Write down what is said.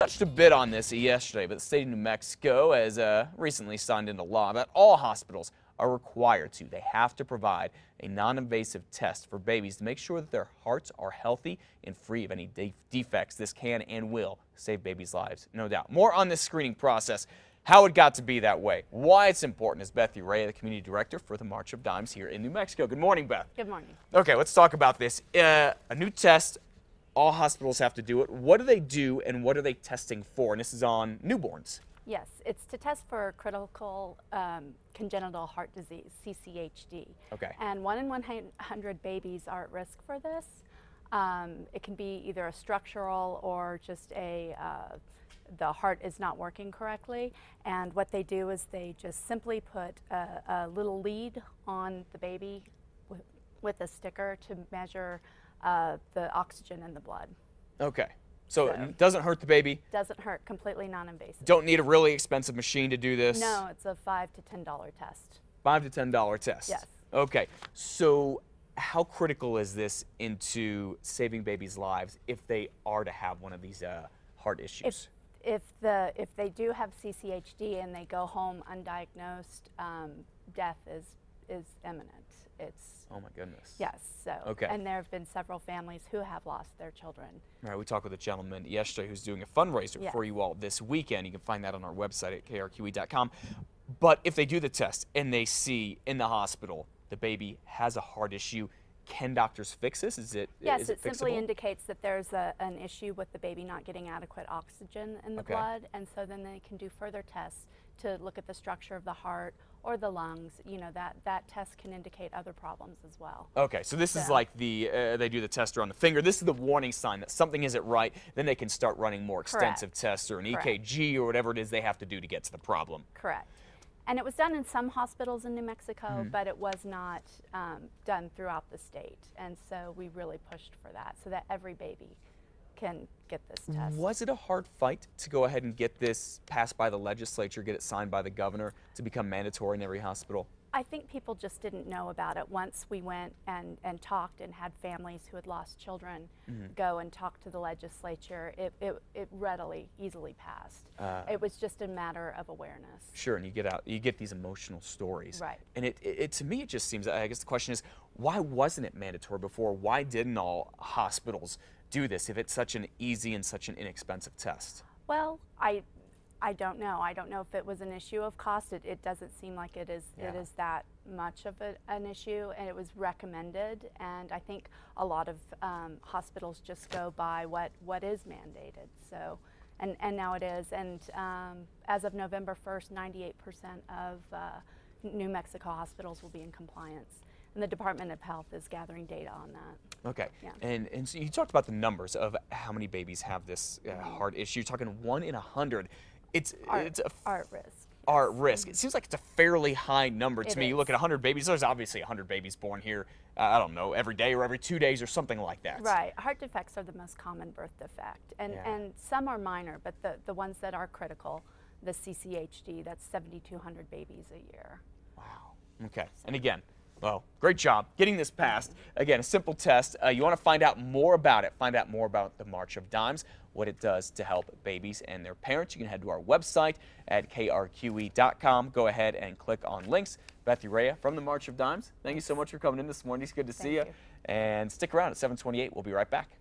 touched a bit on this yesterday, but the state of New Mexico has recently signed into law that all hospitals are required to. They have to provide a non-invasive test for babies to make sure that their hearts are healthy and free of any defects. This can and will save babies' lives, no doubt. More on this screening process, how it got to be that way, why it's important, is Beth Urea, the Community Director for the March of Dimes here in New Mexico. Good morning, Beth. Good morning. Okay, let's talk about this. A new test. All hospitals have to do it. What do they do and what are they testing for? And this is on newborns. Yes, it's to test for critical congenital heart disease, CCHD. Okay. And 1 in 100 babies are at risk for this. It can be either a structural or just the heart is not working correctly. And what they do is they just simply put a little lead on the baby with a sticker to measure the oxygen in the blood. Okay. So it doesn't hurt the baby? Doesn't hurt, completely non-invasive. Don't need a really expensive machine to do this? No, it's a $5 to $10 test. $5 to $10 test? Yes. Okay. So how critical is this into saving babies' lives if they are to have one of these heart issues? If they do have CCHD and they go home undiagnosed, death is imminent. Oh my goodness. Yes. So. Okay. And there have been several families who have lost their children. All right. We talked with a gentleman yesterday who's doing a fundraiser Yes. for you all this weekend. You can find that on our website at krqe.com. But if they do the test and they see in the hospital the baby has a heart issue, can doctors fix this? Yes, it fixable? simply indicates that there's an issue with the baby not getting adequate oxygen in the blood, and so then they can do further tests to look at the structure of the heart or the lungs. You know, that test can indicate other problems as well. Okay, so this is like they do the test around the finger. This is the warning sign that something isn't right. Then they can start running more extensive tests or an EKG or whatever it is they have to do to get to the problem. Correct. And it was done in some hospitals in New Mexico, but it was not done throughout the state. And so we really pushed for that so that every baby can get this test. Was it a hard fight to go ahead and get this passed by the legislature, get it signed by the governor to become mandatory in every hospital? I think people just didn't know about it. Once we went and talked and had families who had lost children go and talk to the legislature, it readily, easily passed. It was just a matter of awareness. Sure, and you get these emotional stories. Right. And it to me, it just seems, I guess the question is, why wasn't it mandatory before? Why didn't all hospitals do this if it's such an easy and such an inexpensive test? Well, I don't know. I don't know if it was an issue of cost. It doesn't seem like it is. Yeah. It is that much of an issue, and it was recommended. And I think a lot of hospitals just go by what is mandated. So, and now it is. And as of November 1st, 98% of New Mexico hospitals will be in compliance. And the Department of Health is gathering data on that. Okay. Yeah. And so you talked about the numbers of how many babies have this heart issue. You're talking 1 in 100. Are at risk. Are at risk. It seems like it's a fairly high number to me. Is. You look at 100 babies, there's obviously 100 babies born here, I don't know, every day or every 2 days or something like that. Right. Heart defects are the most common birth defect. And some are minor, but the ones that are critical, the CCHD, that's 7,200 babies a year. Wow. Okay. And again, well, great job getting this passed. Again, a simple test. You want to find out more about it, find out more about the March of Dimes, what it does to help babies and their parents. You can head to our website at krqe.com. Go ahead and click on links. Beth Urea from the March of Dimes, thank you so much for coming in this morning. It's good to see you. And stick around at 7:28. We'll be right back.